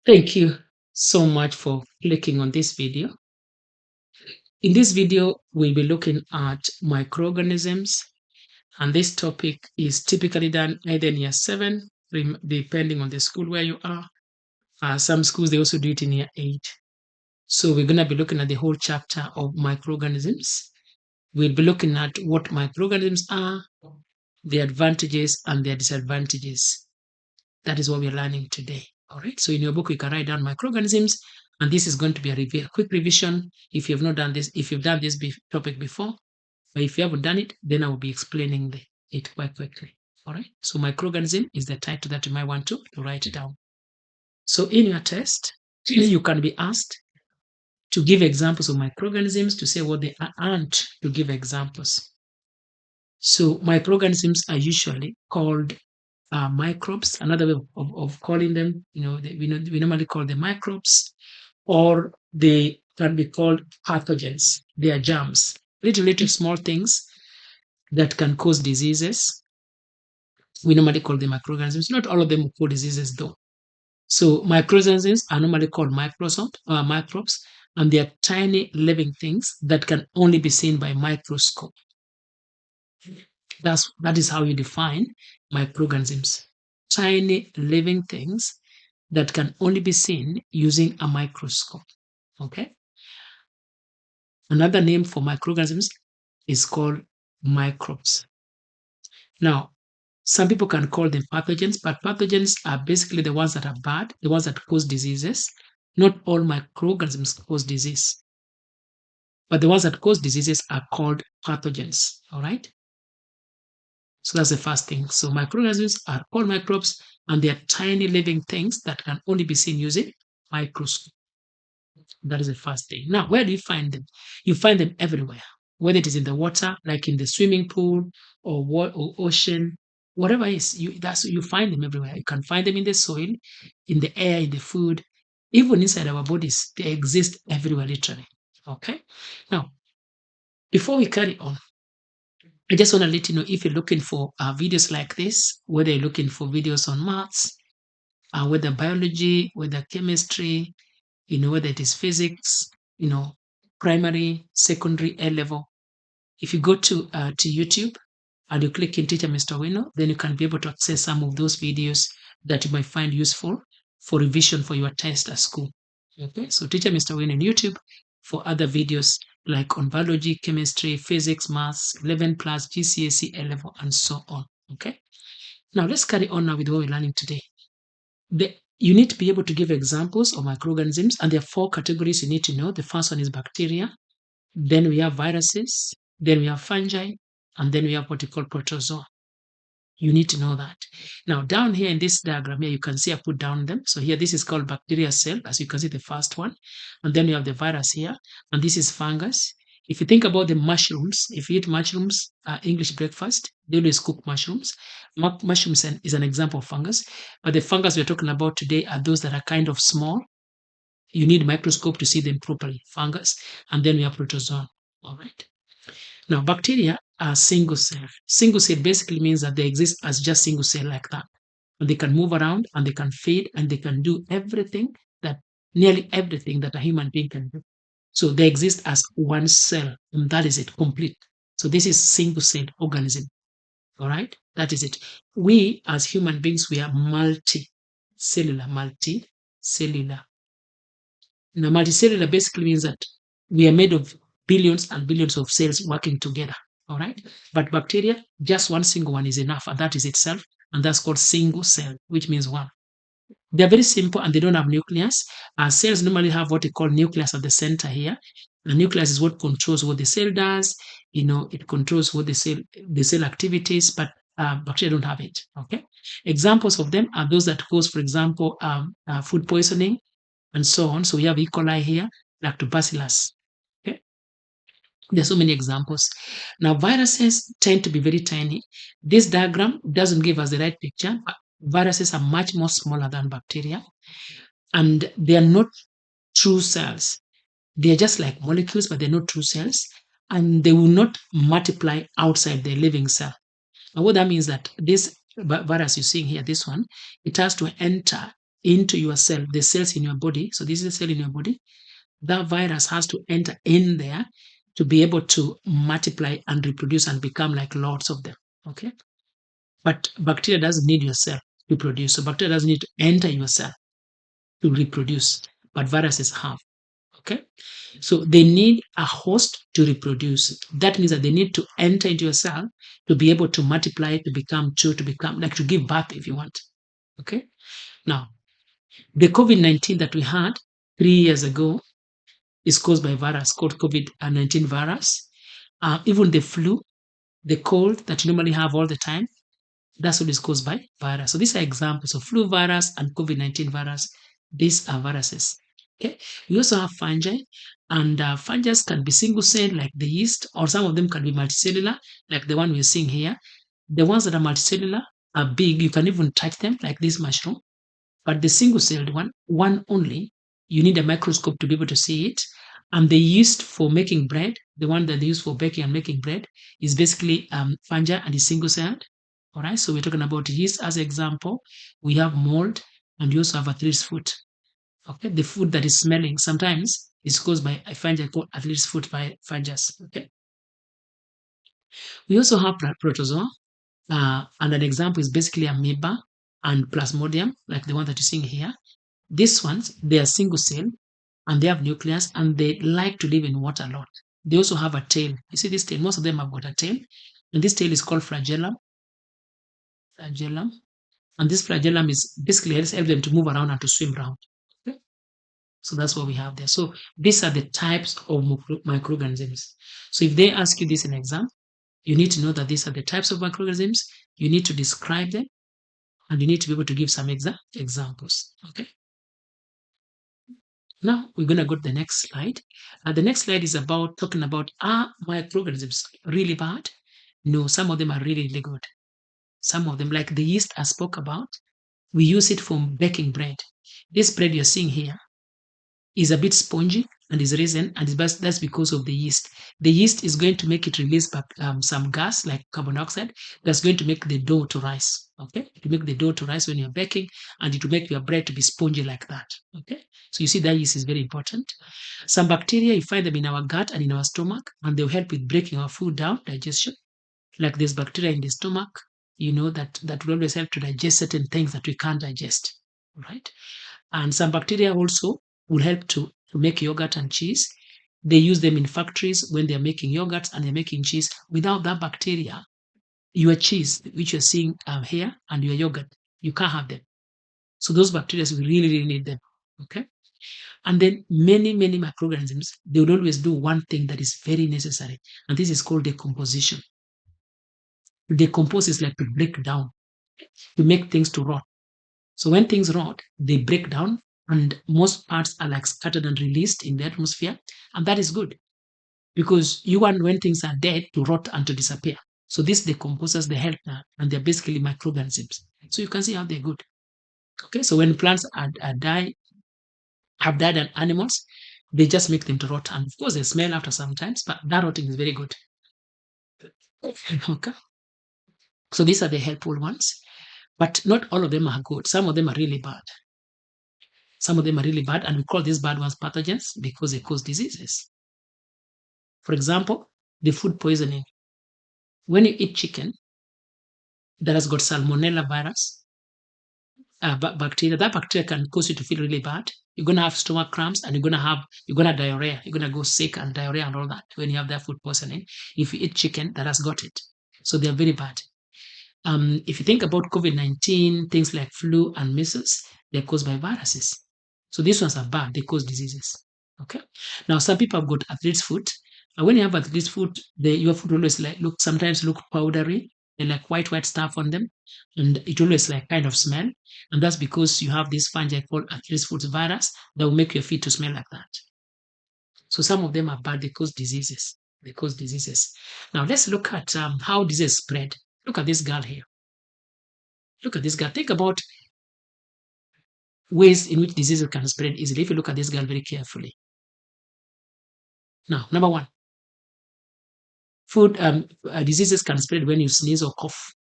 Thank you so much for clicking on this video. In this video, we'll be looking at microorganisms, and this topic is typically done either in year 7, depending on the school where you are. Some schools, they also do it in year 8. So we're going to be looking at the whole chapter of microorganisms. We'll be looking at what microorganisms are, their advantages and their disadvantages. That is what we're learning today. All right. So in your book, you can write down microorganisms, and this is going to be a quick revision. If you have not done this, if you've done this topic before, but if you haven't done it, then I will be explaining it quite quickly. All right. So microorganism is the title that you might want to write it down. So in your test, you can be asked to give examples of microorganisms, to say what they aren't, to give examples. So microorganisms are usually called microbes. Another way of calling them, we normally call them microbes, or they can be called pathogens. They are germs, little small things that can cause diseases. We normally call them microorganisms. Not all of them cause diseases though. So microorganisms are normally called microbes, and they are tiny living things that can only be seen by microscope. That is how you define microorganisms. Tiny living things that can only be seen using a microscope. Okay. Another name for microorganisms is called microbes. Now, some people can call them pathogens, but pathogens are basically the ones that are bad, the ones that cause diseases. Not all microorganisms cause disease, but the ones that cause diseases are called pathogens. All right. So that's the first thing. So microorganisms are called microbes, and they are tiny living things that can only be seen using microscope. That is the first thing. Now, where do you find them? You find them everywhere, whether it is in the water, like in the swimming pool or ocean, whatever it is, you find them everywhere. You can find them in the soil, in the air, in the food, even inside our bodies. They exist everywhere, literally. Okay. Now, before we carry on, I just want to let you know, if you're looking for videos like this, whether you're looking for videos on maths, whether biology, whether chemistry, whether it is physics, primary, secondary, A level. If you go to YouTube and you click in Teacher Mr. Wino, then you can be able to access some of those videos that you might find useful for revision for your test at school. Okay, so Teacher Mr. Wino on YouTube for other videos like on biology, chemistry, physics, maths, 11 plus, GCSE, A level, and so on. Okay, now let's carry on now with what we're learning today. You need to be able to give examples of microorganisms, and there are 4 categories you need to know. The first one is bacteria, then we have viruses, then we have fungi, and then we have what we call protozoa. You need to know that. Now, down here in this diagram here, you can see I put down them. So here, this is called bacteria cell, as you can see, the first one. And then we have the virus here, and this is fungus. If you think about the mushrooms, if you eat mushrooms, English breakfast, they always cook mushrooms. Mushrooms is an example of fungus, but the fungus we're talking about today are those that are kind of small. You need a microscope to see them properly, fungus, and then we have protozoa. All right. Now, bacteria are single cell. Single cell basically means that they exist as just single cell like that. And they can move around and they can feed and they can do nearly everything that a human being can do. So they exist as one cell, and that is it, complete. So this is single cell organism. All right, that is it. We as human beings, we are multicellular. Now, multicellular basically means that we are made of billions and billions of cells working together. All right. But bacteria, just one single one is enough, and that is itself. And that's called single cell, which means one. They're very simple and they don't have nucleus. Cells normally have what we call nucleus at the center here. The nucleus is what controls what the cell does. It controls what the cell activities, but bacteria don't have it. Okay. Examples of them are those that cause, for example, food poisoning, and so on. So we have E. coli here, lactobacillus. Okay. There are so many examples. Now, viruses tend to be very tiny. This diagram doesn't give us the right picture. Viruses are much more smaller than bacteria, and they are not true cells. They are just like molecules, but they're not true cells, and they will not multiply outside the living cell. And what that means that this virus you're seeing here, this one, it has to enter into your cell, the cells in your body. So this is a cell in your body. That virus has to enter in there to be able to multiply and reproduce and become like lots of them. Okay. But bacteria doesn't need your cell to produce. So bacteria doesn't need to enter your cell to reproduce, but viruses have. Okay. So they need a host to reproduce. That means that they need to enter into your cell to be able to multiply, to become two, to become like to give birth if you want. Okay. Now, the COVID-19 that we had 3 years ago is caused by a virus called COVID-19 virus. Even the flu, the cold that you normally have all the time, that's what is caused by virus. So these are examples of flu virus and COVID-19 virus. These are viruses. Okay. We also have fungi, and fungus can be single cell like the yeast, or some of them can be multicellular, like the one we're seeing here. The ones that are multicellular are big. You can even touch them, like this mushroom. But the single-celled one only, you need a microscope to be able to see it. And the yeast for making bread, the one that they use for baking and making bread, is basically fungi and is single-celled. All right, so we're talking about yeast as an example. We have mold, and we also have athlete's foot. Okay, the food that is smelling sometimes is caused by a fungi called athlete's foot by fungus. Okay, we also have protozoa, and an example is basically amoeba and plasmodium, like the one that you're seeing here. These ones, they are single cell and they have nucleus and they like to live in water a lot. They also have a tail. You see this tail, most of them have got a tail. And this tail is called flagellum. Flagellum. And this flagellum is basically helps them to move around and to swim around. Okay? So that's what we have there. So these are the types of microorganisms. So if they ask you this in exam, you need to know that these are the types of microorganisms. You need to describe them and you need to be able to give some examples. Okay. Now we're going to go to the next slide. The next slide is about talking about, are microorganisms really bad? No, some of them are really, really good. Some of them, like the yeast I spoke about, we use it for baking bread. This bread you're seeing here is a bit spongy and is risen, and that's because of the yeast. The yeast is going to make it release some gas like carbon dioxide that's going to make the dough to rise. Okay, to make the dough to rise when you're baking, and it will make your bread to be spongy like that. Okay, so you see that yeast is very important. Some bacteria, you find them in our gut and in our stomach, and they'll help with breaking our food down, digestion. Like there's bacteria in the stomach, that will always help to digest certain things that we can't digest, right? And some bacteria also will help to make yogurt and cheese. They use them in factories when they're making yogurts and they're making cheese. Without that bacteria, your cheese, which you're seeing here, and your yogurt, you can't have them. So those bacteria, we really, really need them. Okay. And then many, many microorganisms, they will always do one thing that is very necessary, and this is called decomposition. Decompose is like to break down, to make things to rot. So when things rot, they break down, and most parts are like scattered and released in the atmosphere, and that is good because you want when things are dead to rot and to disappear. So this decomposes the help that, and they're basically microorganisms. So you can see how they're good. Okay, so when plants have died and animals, they just make them to rot, and of course they smell after some times, but that rotting is very good. Okay, so these are the helpful ones, but not all of them are good. Some of them are really bad. Some of them are really bad, and we call these bad ones pathogens because they cause diseases. For example, the food poisoning. When you eat chicken that has got salmonella virus, bacteria, that bacteria can cause you to feel really bad. You're gonna have stomach cramps, and you're gonna diarrhea. You're gonna go sick and diarrhea and all that when you have that food poisoning. If you eat chicken that has got it, so they're very bad. If you think about COVID-19, things like flu and measles, they're caused by viruses. So these ones are bad, they cause diseases. Okay. Now some people have got athlete's foot. And when you have athlete's foot, your foot always sometimes look powdery, and like white stuff on them, and it always like kind of smell. And that's because you have this fungi called athlete's foot virus that will make your feet to smell like that. So some of them are bad, they cause diseases. They cause diseases. Now let's look at how disease spread. Look at this girl here. Look at this girl. Think about ways in which diseases can spread easily if you look at this girl very carefully. Now, number one, diseases can spread when you sneeze or cough.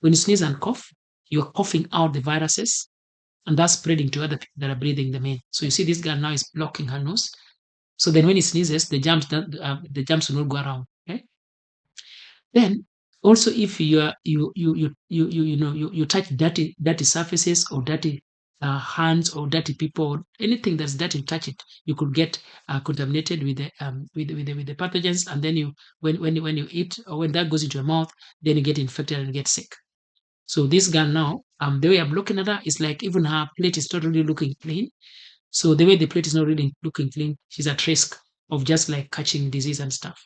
When you sneeze and cough, you're coughing out the viruses, and that's spreading to other people that are breathing them in. So you see, this girl now is blocking her nose. So then when he sneezes, the germs will not go around. Okay. Then also, if you are you touch dirty surfaces or dirty hands or dirty people, or anything that's dirty, you touch it, you could get contaminated with the pathogens, and then when you eat, or when that goes into your mouth, then you get infected and get sick. So this girl now, the way I'm looking at her is like even her plate is not really looking clean. So the way the plate is not really looking clean, she's at risk of just like catching disease and stuff.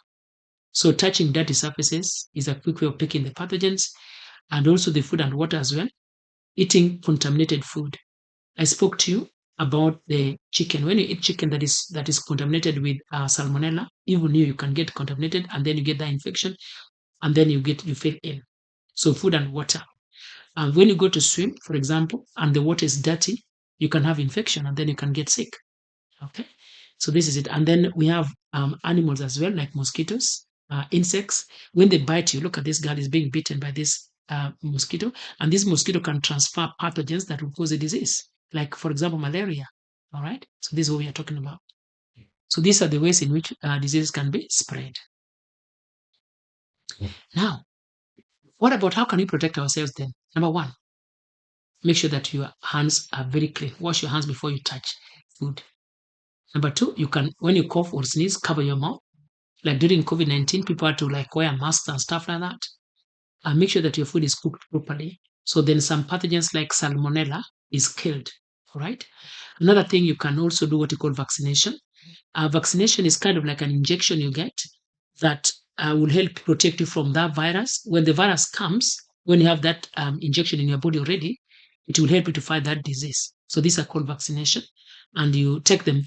So touching dirty surfaces is a quick way of picking the pathogens, and also the food and water as well. Eating contaminated food. I spoke to you about the chicken. When you eat chicken that is contaminated with salmonella, even you can get contaminated, and then you get that infection, and then you feel ill. So food and water. And when you go to swim, for example, and the water is dirty, you can have infection, and then you can get sick. Okay, so this is it. And then we have animals as well, like mosquitoes, insects. When they bite you, look at this girl is being bitten by this mosquito, and this mosquito can transfer pathogens that will cause a disease, like for example malaria. All right, so this is what we are talking about. So these are the ways in which diseases can be spread. Now, what about how can we protect ourselves then? Number one, make sure that your hands are very clean. Wash your hands before you touch food. Number two, you can, when you cough or sneeze, cover your mouth. Like during COVID-19, people had to like wear masks and stuff like that. And make sure that your food is cooked properly. So then some pathogens like salmonella is killed. All right. Another thing, you can also do what you call vaccination. Vaccination is kind of like an injection you get that will help protect you from that virus. When the virus comes, when you have that injection in your body already, it will help you to fight that disease. So these are called vaccination, and you take them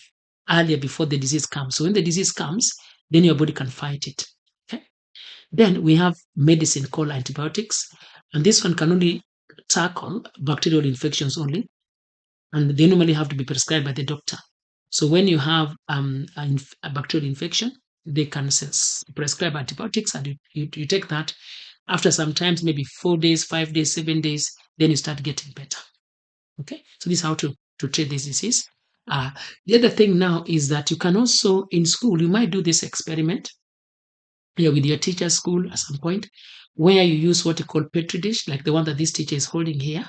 earlier before the disease comes. So when the disease comes, then your body can fight it. Okay. Then we have medicine called antibiotics, and this one can only tackle bacterial infections only, and they normally have to be prescribed by the doctor. So when you have a bacterial infection, they can prescribe antibiotics, and you take that. After some times, maybe 4 days, 5 days, 7 days, then you start getting better. Okay, so this is how to treat this disease. The other thing now is that you can also, in school, you might do this experiment with your teacher's school at some point, where you use what you call petri dish, like the one that this teacher is holding here.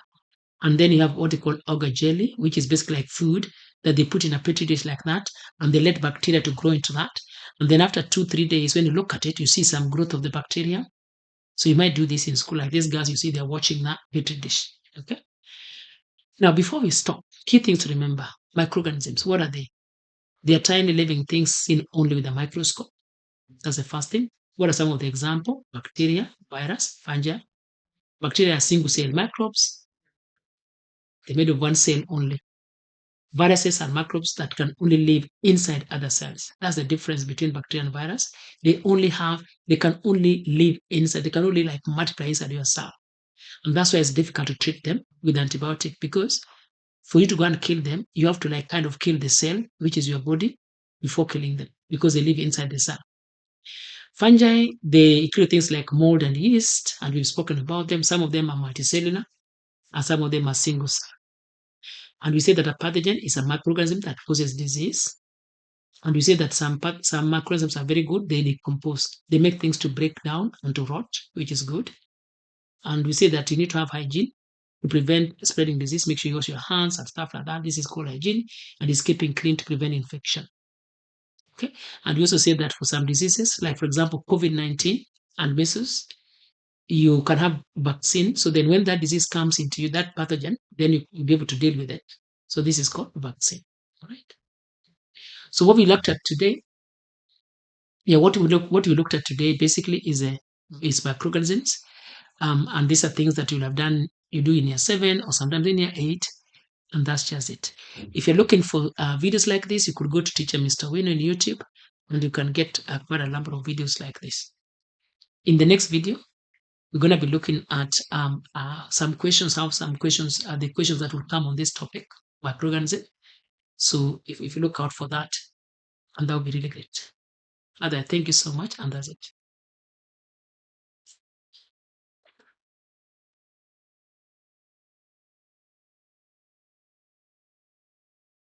And then you have what they call agar jelly, which is basically like food that they put in a petri dish like that, and they let bacteria to grow into that. And then after 2-3 days, when you look at it, you see some growth of the bacteria. So you might do this in school, like these guys, you see they're watching that petri dish. Okay. Now, before we stop, key things to remember: microorganisms. What are they? They are tiny living things seen only with a microscope. That's the first thing. What are some of the example? Bacteria, virus, fungi. Bacteria are single cell microbes. They're made of one cell only. Viruses are microbes that can only live inside other cells. That's the difference between bacteria and virus. They can only live inside, they can only like multiply inside your cell. And that's why it's difficult to treat them with antibiotic, because for you to go and kill them, you have to like kind of kill the cell, which is your body, before killing them, because they live inside the cell. Fungi, they include things like mold and yeast, and we've spoken about them. Some of them are multicellular, and some of them are single cell. And we say that a pathogen is a microorganism that causes disease. And we say that some microorganisms are very good. They decompose. They make things to break down and to rot, which is good. And we say that you need to have hygiene to prevent spreading disease. Make sure you wash your hands and stuff like that. This is called hygiene, and is keeping clean to prevent infection. Okay. And we also say that for some diseases, like for example, COVID-19 and measles, you can have vaccine. So then when that disease comes into you, that pathogen, then you'll be able to deal with it. So this is called vaccine. All right. So what we looked at today, what we looked at today basically is microorganisms. And these are things that you'll have done, you do in year 7 or sometimes in year 8, and that's just it. If you're looking for videos like this, you could go to Teacher Mr. Win on YouTube, and you can get quite a number of videos like this. In the next video, we're going to be looking at some questions, the questions that will come on this topic, microorganism. So if you look out for that, and that will be really great. Ada, thank you so much, and that's it.